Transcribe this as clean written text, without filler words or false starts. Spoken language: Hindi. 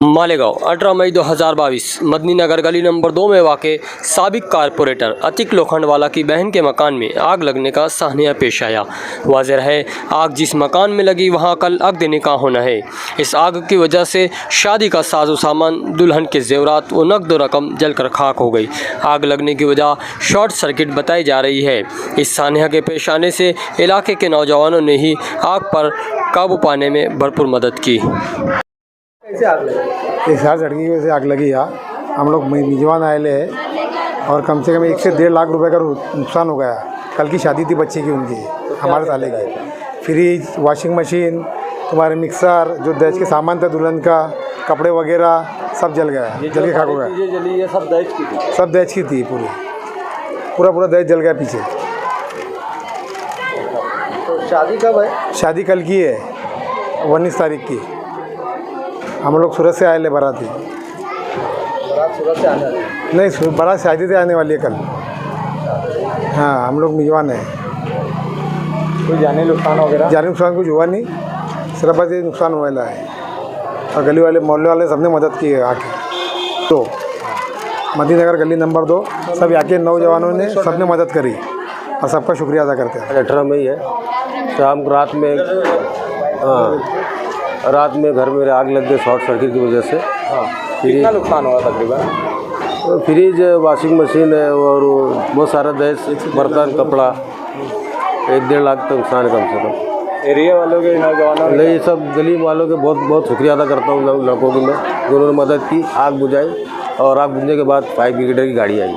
मालेगांव 18 मई 2022 मदनी नगर गली नंबर 2 में वाक़े साबिक कारपोरेटर अतिक लोखंडवाला की बहन के मकान में आग लगने का साहनिया पेश आया। वाज़ेह है, आग जिस मकान में लगी वहां कल अक़द निकाह होना है। इस आग की वजह से शादी का साजो सामान, दुल्हन के जेवरात व नकद रकम जलकर खाक हो गई। आग लगने की वजह शॉर्ट सर्किट बताई जा रही है। इस साहनिया के पेश आने से इलाके के नौजवानों ने ही आग पर काबू पाने में भरपूर मदद की। कैसे आग लगी? इस शॉर्ट सर्किट की वजह से आग लगी। यहाँ हम लोग मेजबान आए हैं और कम से कम 1 से 1.5 लाख रुपए का नुकसान हो गया। कल की शादी थी बच्चे की, उनकी हमारे साले की। फ्रिज, वॉशिंग मशीन, तुम्हारे मिक्सर, जो दहेज के सामान था दुल्हन का, कपड़े वगैरह सब जल गया, जल के खाक हो गया। ये सब दहेज की थी? सब दहेज की थी, पूरा दहेज जल गया पीछे। तो शादी कब है? शादी कल की है, 19 तारीख की। हम लोग सूरत से आए ले बाराती। बारात सूरत से आने वाली है? नहीं, बारात शादी से आने वाली है कल। हाँ, हम लोग मेजबान हैं। कोई जाने नुकसान वगैरह? जाने नुकसान कुछ हुआ नहीं, सिर्फ बस ये नुकसान हुआ है। और गली वाले, मोहल्ले वाले सबने मदद की है आके। तो मदनी नगर गली नंबर 2 सब आके नौजवानों ने सबने मदद करी और सबका शुक्रिया अदा करते हैं। 18 मई है, शाम को रात में घर में आग लग गई शॉर्ट सर्किट की वजह से। कितना नुकसान हुआ तकरीबन? फ्रिज, वॉशिंग मशीन है और बहुत सारा दहेज, बर्तन, कपड़ा, 1-1.5 लाख तक नुकसान है कम से कम। एरिया वालों के, नौजवानों के? नहीं, सब गली वालों के बहुत शुक्रिया अदा करता हूँ लड़कों की मैं, जिन्होंने मदद की, आग बुझाई। और आग बुझने के बाद फायर ब्रिगेड की गाड़ी आई।